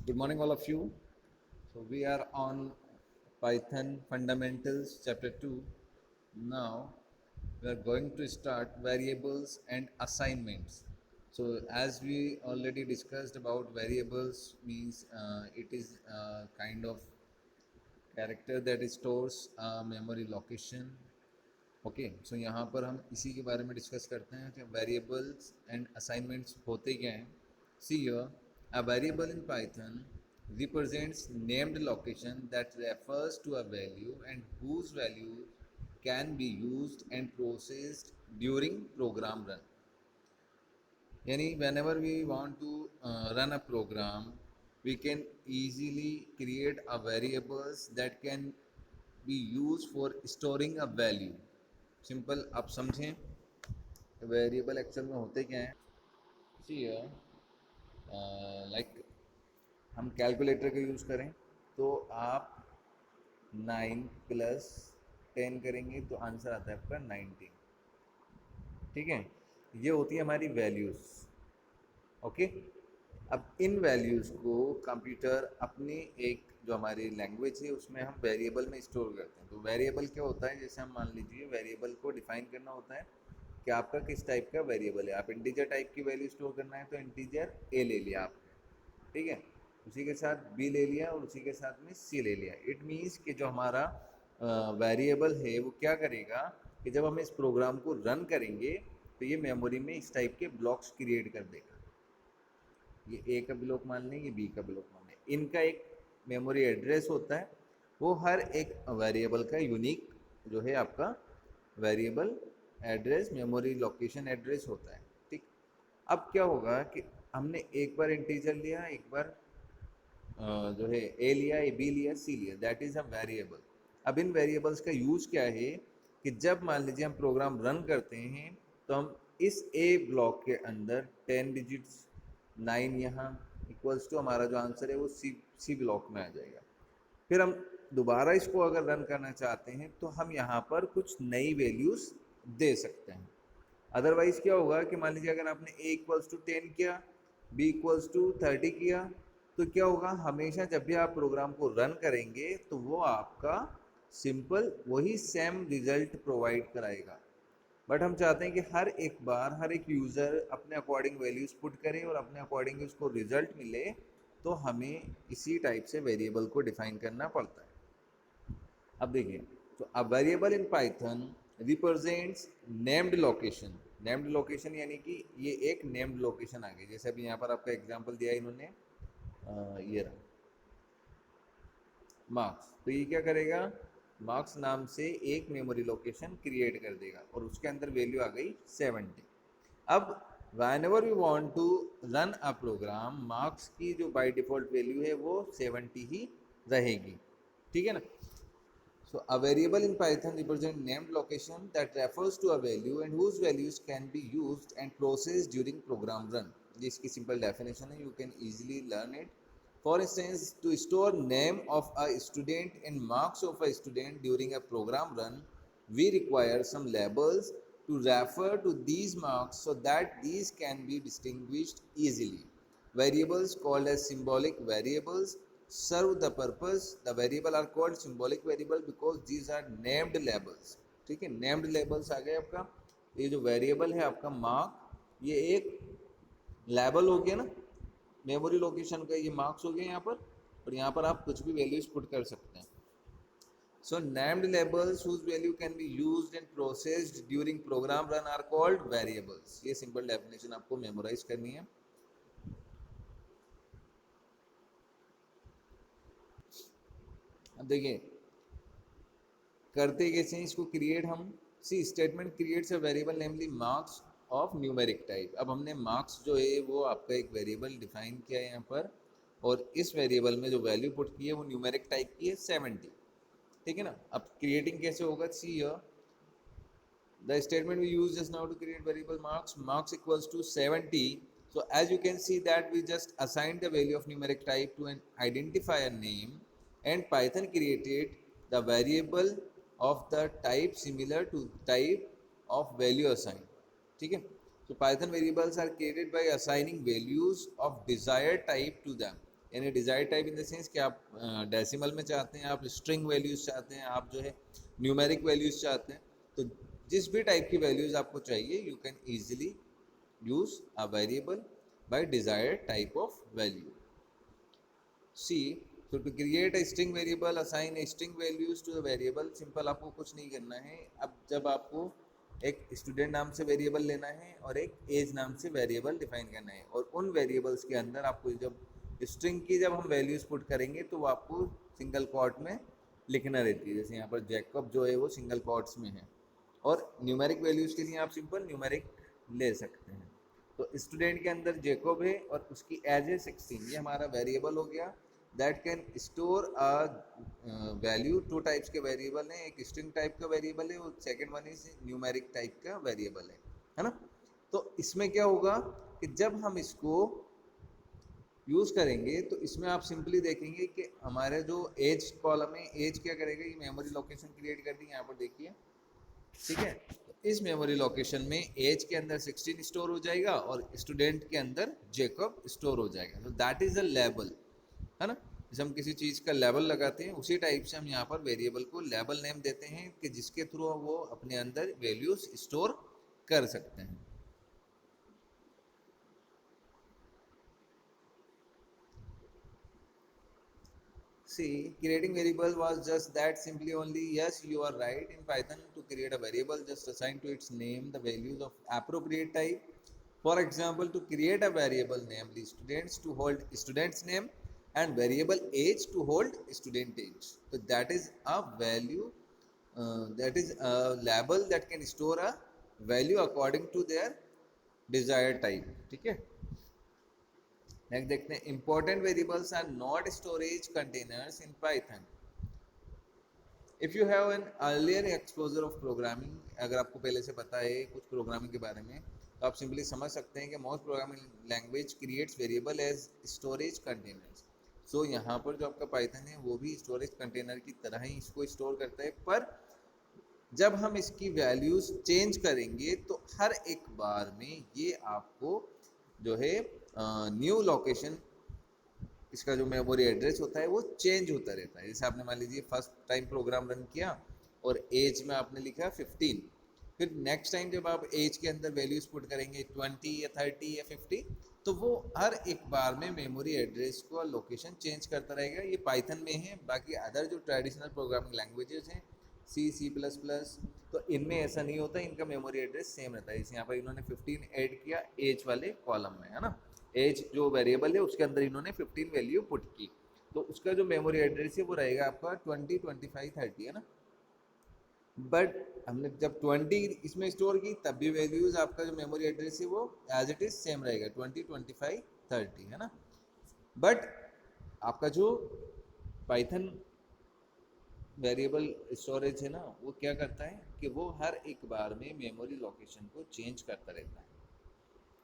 Good morning, all of you. So we are on Python Fundamentals Chapter 2. Now we are going to start variables and assignments. So as we already discussed about variables means it is a kind of character that stores a memory location. Okay so यहाँ पर हम इसी के बारे में discuss करते हैं कि वेरिएबल्स एंड असाइनमेंट्स होते क्या हैं. See here a variable in Python represents named location that refers to a value and whose value can be used and processed during program run. यानी whenever we want to run a program, we can easily create a variables that can be used for storing a value. Simple आप समझें variable actual में होते क्या हैं. सी like हम calculator का use करें तो आप 9 प्लस 10 करेंगे तो आंसर आता है आपका 19. ठीक है, ये होती है हमारी वैल्यूज़. ओके, अब इन वैल्यूज़ को कंप्यूटर अपनी एक जो हमारी लैंग्वेज है उसमें हम वेरिएबल में स्टोर करते हैं. तो वेरिएबल क्या होता है, जैसे हम मान लीजिए वेरिएबल को डिफाइन करना होता है कि आपका किस टाइप का वेरिएबल है. आप इंटीजर टाइप की वैल्यू स्टोर करना है तो इंटीजर ए ले लिया आप, ठीक है, उसी के साथ बी ले लिया और उसी के साथ में सी ले लिया. इट मीन्स कि जो हमारा वेरिएबल है वो क्या करेगा कि जब हम इस प्रोग्राम को रन करेंगे तो ये मेमोरी में इस टाइप के ब्लॉक्स क्रिएट कर देगा. ये ए का ब्लॉक मान लें, ये बी का ब्लॉक मान लें. इनका एक मेमोरी एड्रेस होता है, वो हर एक वेरिएबल का यूनिक जो है आपका variable address memory location address होता है. ठीक, अब क्या होगा कि हमने एक बार इंटीजर लिया, एक बार जो है ए लिया, ए बी लिया, सी लिया, दैट इज़ अ वेरिएबल. अब इन वेरिएबल्स का यूज़ क्या है कि जब मान लीजिए हम प्रोग्राम रन करते हैं तो हम इस ए ब्लॉक के अंदर 10 डिजिट्स 9 यहाँ इक्वल्स टू हमारा जो आंसर है वो सी ब्लॉक में आ जाएगा. फिर हम दोबारा इसको अगर रन करना चाहते हैं तो हम यहाँ पर कुछ नई वैल्यूज़ दे सकते हैं. अदरवाइज़ क्या होगा कि मान लीजिए अगर आपने ए इक्वल्स टू 10 किया, बी इक्वल्स टू 30 किया, तो क्या होगा, हमेशा जब भी आप प्रोग्राम को रन करेंगे तो वो आपका सिंपल वही सेम रिजल्ट प्रोवाइड कराएगा. बट हम चाहते हैं कि हर एक बार हर एक यूज़र अपने अकॉर्डिंग वैल्यूज़ पुट करे और अपने अकॉर्डिंग उसको रिजल्ट मिले, तो हमें इसी टाइप से वेरिएबल को डिफाइन करना पड़ता है. अब देखिए, तो a variable in Python represents named location. Named location यानी कि ये एक नेम्ड लोकेशन आ गई. जैसे अभी यहाँ पर आपका एग्जांपल दिया इन्होंने, ये रहा मार्क्स. तो ये क्या करेगा, मार्क्स नाम से एक मेमोरी लोकेशन क्रिएट कर देगा और उसके अंदर वैल्यू आ गई 70. अब whenever we want to run a program, marks की जो बाय डिफ़ॉल्ट वैल्यू है वो 70 ही रहेगी. ठीक है ना. So a variable in Python represents named location that refers to a value and whose values can be used and processed during program run. ये इसकी simple definition है, you can easily learn it. For instance, to store name of a student and marks of a student during a program run, we require some labels to refer to these marks so that these can be distinguished easily. Variables called as symbolic variables serve the purpose. The variable are called symbolic variable because these are named labels. ठीक है, named labels आ गए आपका. ये जो variable है आपका mark, ये एक लेबल हो गया ना मेमोरी लोकेशन का. ये मार्क्स हो गया यहाँ पर, और यहाँ पर आप कुछ भी वैल्यूज पुट कर सकते हैं. So named labels whose value can be used and processed during program run are called variables. ये सिंपल डेफिनेशन आपको मेमोराइज करनी है. अब देखिए करते कैसे हैं इसको क्रिएट हम. C statement creates a variable namely marks of numeric type. अब हमने मार्क्स जो है वो आपका एक वेरिएबल डिफाइन किया है यहाँ पर, और इस वेरिएबल में जो वैल्यू पुट की है वो न्यूमेरिक टाइप की है 70. ठीक है ना. अब क्रिएटिंग कैसे होगा, see here the statement we used just now to create variable marks equals to 70. So as you can see that we just assigned the value of numeric type to an identifier name, and Python created the variable of the type similar to type of value assigned. ठीक है. So Python variables are created by assigning values of desired type to them. यानी desired type in the sense कि आप decimal में चाहते हैं, आप string values चाहते हैं, आप जो है न्यूमेरिक वैल्यूज चाहते हैं, तो जिस भी टाइप की वैल्यूज आपको चाहिए you can easily use a variable by desired type of value. See, so to create a string variable, assign a string values to the variable. Simple आपको कुछ नहीं करना है. अब जब आपको एक स्टूडेंट नाम से वेरिएबल लेना है और एक एज नाम से वेरिएबल डिफाइन करना है, और उन वेरिएबल्स के अंदर आपको जब स्ट्रिंग की जब हम वैल्यूज पुट करेंगे तो वो आपको सिंगल क्वाट में लिखना रहती है. जैसे यहाँ पर जैकब जो है वो सिंगल क्वाट्स में है, और न्यूमेरिक वैल्यूज के लिए आप सिंपल न्यूमेरिक ले सकते हैं. तो स्टूडेंट के अंदर जेकोब है और उसकी एज है 16. ये हमारा वेरिएबल हो गया that can store a value. Two types के वेरिएबल हैं, एक स्ट्रिंग टाइप का वेरिएबल है और second one is numeric type का वेरिएबल है ना. तो इसमें क्या होगा कि जब हम इसको यूज़ करेंगे तो इसमें आप सिंपली देखेंगे कि हमारे जो एज कॉलम है, एज क्या करेगा, ये मेमोरी लोकेशन क्रिएट कर दी. यहाँ पर देखिए, ठीक है. तो इस मेमोरी लोकेशन में एज के अंदर 16 स्टोर हो जाएगा और स्टूडेंट के अंदर जेकब स्टोर हो जाएगा. तो दैट इज अ लेबल, है ना. जैसे हम किसी चीज़ का लेबल लगाते हैं उसी टाइप से हम यहाँ पर वेरिएबल को लेबल नेम देते हैं कि जिसके थ्रू वो अपने अंदर वैल्यूज स्टोर कर सकते हैं. See, creating variable was just that simply only. Yes, you are right. In Python, to create a variable, just assign to its name the values of appropriate type. For example, to create a variable, namely students, to hold student's name, and variable age to hold student age. So that is a value, that is a label that can store a value according to their desired type. ठीक है. Next देखते हैं, important variables are not storage containers in Python. If you have an earlier exposure of programming, अगर आपको पहले से पता है कुछ प्रोग्रामिंग के बारे में, तो आप सिंपली समझ सकते हैं कि most programming language creates variable as storage containers. So यहाँ पर जो आपका पाइथन है वो भी स्टोरेज कंटेनर की तरह ही इसको स्टोर करता है, पर जब हम इसकी वैल्यूज चेंज करेंगे तो हर एक बार में ये आपको जो है न्यू लोकेशन, इसका जो मेमोरी एड्रेस होता है वो चेंज होता रहता है. जैसे आपने मान लीजिए फर्स्ट टाइम प्रोग्राम रन किया और एज में आपने लिखा 15, फिर नेक्स्ट टाइम जब आप एज के अंदर वैल्यूज पुट करेंगे 20 या 30 या 50, तो वो हर एक बार में मेमोरी एड्रेस को लोकेशन चेंज करता रहेगा. ये पाइथन में है. बाकी अदर जो ट्रेडिशनल प्रोग्रामिंग लैंग्वेजेस हैं, C++, तो इनमें ऐसा नहीं होता. इनका मेमोरी एड्रेस सेम रहता है. जैसे यहाँ पर इन्होंने 15 ऐड किया एज वाले कॉलम में, है ना. एज जो वेरिएबल है उसके अंदर इन्होंने 15 वैल्यू पुट की, तो उसका जो मेमोरी एड्रेस है वो रहेगा आपका 20, 25, 30, है ना. बट हमने जब 20 इसमें स्टोर की तब भी वैल्यूज आपका जो मेमोरी एड्रेस है वो एज इट इज सेम रहेगा, 20, 25, 30, है ना. बट आपका जो पाइथन वेरिएबल स्टोरेज है ना, वो क्या करता है कि वो हर एक बार में मेमोरी लोकेशन को चेंज करता रहता है.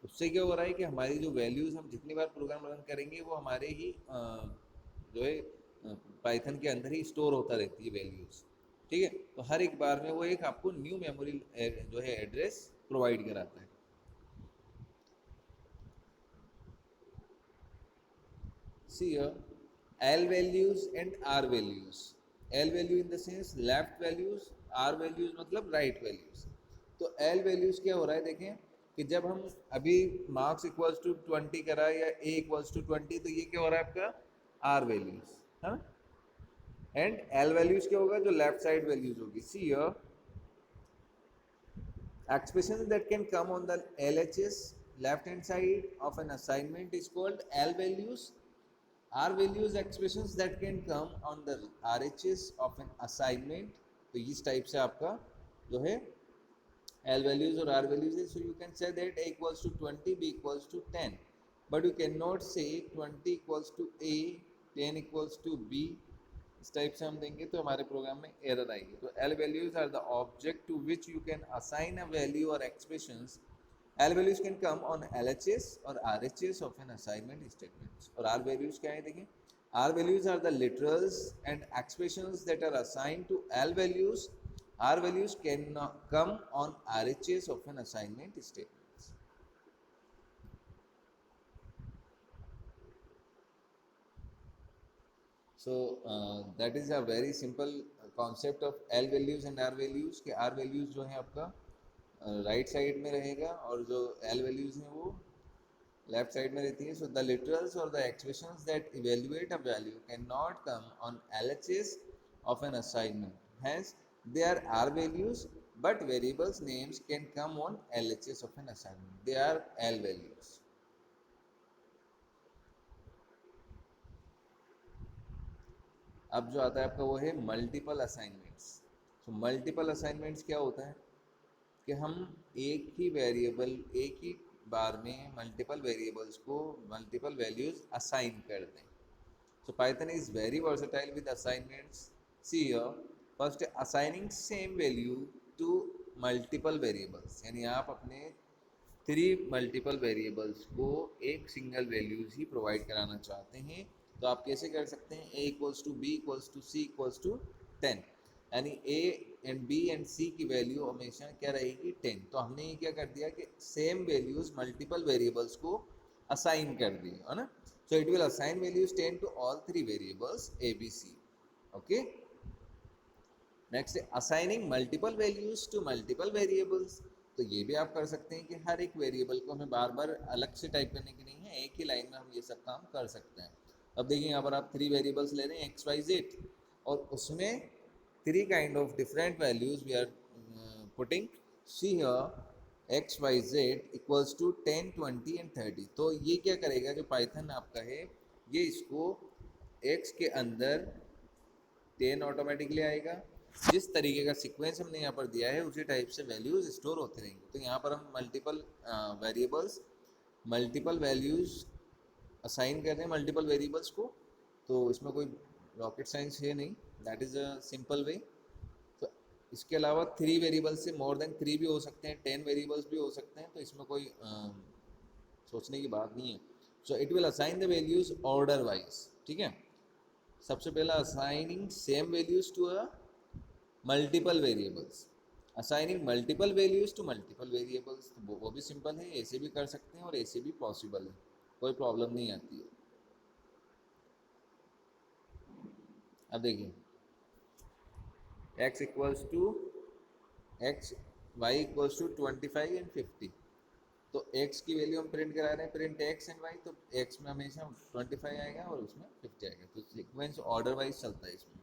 उससे क्या हो रहा है कि हमारी जो वैल्यूज़ हम जितनी बार प्रोग्राम रन करेंगे वो हमारे ही जो है पाइथन के अंदर ही स्टोर होता रहती है वैल्यूज़. ठीक है. तो हर एक बार में वो एक आपको न्यू मेमोरी जो है एड्रेस प्रोवाइड कराता है. See L values and R values. L value in the sense left values, R values मतलब राइट वैल्यूज. तो एल वैल्यूज क्या हो रहा है, देखें कि जब हम अभी मार्क्स इक्वल्स टू 20 करा या ए इक्वल्स टू 20, तो ये क्या हो रहा है आपका आर वैल्यूज, है ना. एंड एल वैल्यूज क्या होगा, जो लेफ्ट साइड वैल्यूज होगी. सी expressions that can come on the LHS left hand side of an assignment is called L values. R values expressions that can come on the RHS of an assignment. तो इस type से आपका जो है L values और R values है. So you can say that A equals to 20, B equals to 10, but you cannot say 20 equals to A, 10 equals to B. इस type से हम देंगे तो हमारे प्रोग्राम में एरर आएगी. तो L values are the object to which you can assign a value or expressions. L values can come on LHS or RHS of an assignment statements. और R values क्या है, देखें. R values are the literals and expressions that are assigned to L values. R values can come on RHS of an assignment statements. So that is a very simple concept of L values and R values कि R values जो है आपका right side में रहेगा और जो L values हैं वो लेफ्ट साइड में रहती है. सो द लिटरल्स और the expressions that evaluate a value can not come on LHS of an assignment. Hence, there are values, but variables names can come on LHS of an assignment. They are L values. अब जो आता है आपका वो है multiple assignments. So multiple assignments क्या होता है कि हम एक ही वेरिएबल एक ही बार में मल्टीपल वेरिएबल्स को मल्टीपल वैल्यूज असाइन कर दें. So Python is very versatile with assignments. See here, first assigning same value to multiple variables. यानी आप अपने 3 मल्टीपल वेरिएबल्स को एक सिंगल वैल्यूज ही प्रोवाइड कराना चाहते हैं तो आप कैसे कर सकते हैं. a equals to b equals to c equals to 10. यानी a and b and c की वैल्यू हमेशा क्या रहेगी 10. तो हमने ये क्या कर दिया कि सेम वैल्यूज मल्टीपल वेरिएबल्स को असाइन कर दी है ना. So it will assign values 10 to all 3 variables a, b, c. Okay. Next, assigning multiple values to multiple variables. तो ये भी आप कर सकते हैं कि हर एक वेरिएबल को हमें बार बार अलग से टाइप करने की नहीं है, एक ही लाइन में हम ये सब काम कर सकते हैं. अब देखिए यहाँ पर आप 3 वेरिएबल्स ले रहे हैं एक्स वाई जेड और उसमें 3 kind of different values we are putting. See here x y z equals to 10, 20 and 30. तो ये क्या करेगा जो पाइथन आपका है ये इसको एक्स के अंदर 10 ऑटोमेटिकली आएगा. जिस तरीके का सीक्वेंस हमने यहाँ पर दिया है उसी टाइप से वैल्यूज स्टोर होते रहेंगे. तो यहाँ पर हम multiple variables multiple values assign कर रहे हैं मल्टीपल वेरिएबल्स को. तो इसमें कोई रॉकेट साइंस है नहीं, that is a simple way. तो इसके अलावा 3 वेरिएबल्स से मोर देन 3 भी हो सकते हैं, 10 वेरिएबल्स भी हो सकते हैं. तो इसमें कोई सोचने की बात नहीं है. So it will assign the values order wise. ठीक है. सबसे पहला assigning same values to a multiple variables. Assigning multiple values to multiple variables वो भी सिंपल है, ऐसे भी कर सकते हैं और ऐसे भी पॉसिबल है, कोई प्रॉब्लम नहीं आती है. अब देखिए x equals to x y equals to 25 and 50. तो x की वैल्यू हम प्रिंट करा रहे हैं, प्रिंट x एंड y. तो x में हमेशा 25 आएगा और उसमें 50 आएगा. तो सीक्वेंस ऑर्डर वाइज चलता है इसमें.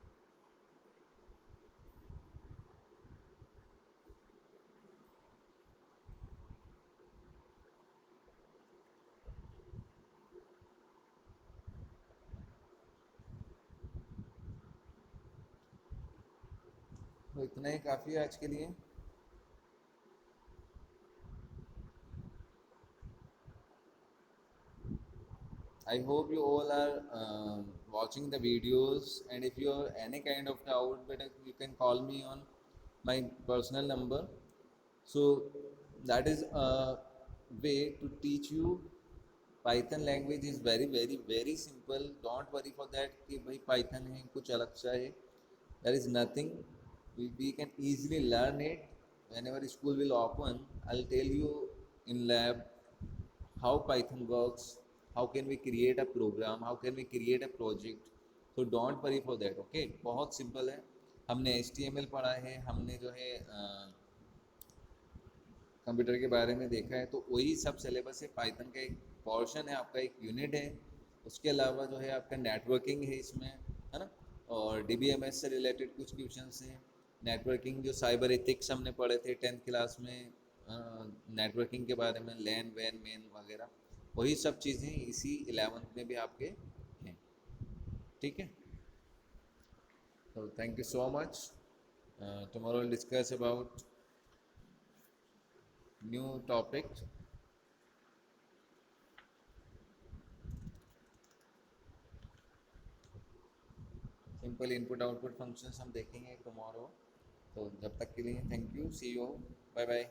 तो इतना ही काफ़ी है आज के लिए. I hope you all are watching the videos, and if you have any kind of doubt, better you can call me on my personal number. So that is a way to teach you. Python language is very simple. Don't worry for that कि भाई Python है कुछ अलग सा है. There is nothing. We can easily learn it. Whenever school will open, I'll tell you in lab how Python works, how can we create a program, how can we create a project. So don't worry for that. Okay, बहुत simple है. हमने HTML पढ़ा है, हमने जो है computer के बारे में देखा है, तो वही सब सिलेबस है. पाइथन का एक पोर्शन है, आपका एक यूनिट है. उसके अलावा जो है आपका नेटवर्किंग है इसमें, है ना. और DBMS से रिलेटेड कुछ क्वेश्चंस हैं. नेटवर्किंग जो साइबर एथिक्स हमने पढ़े थे 10th क्लास में, नेटवर्किंग के बारे में, लैन वैन मेन वगैरह, वही सब चीज़ें इसी 11th में भी आपके हैं. ठीक है. तो thank you so much. Tomorrow will discuss about new topic. Simple input output functions हम देखेंगे टुमारो. तो जब तक के लिए thank you, see you, bye bye.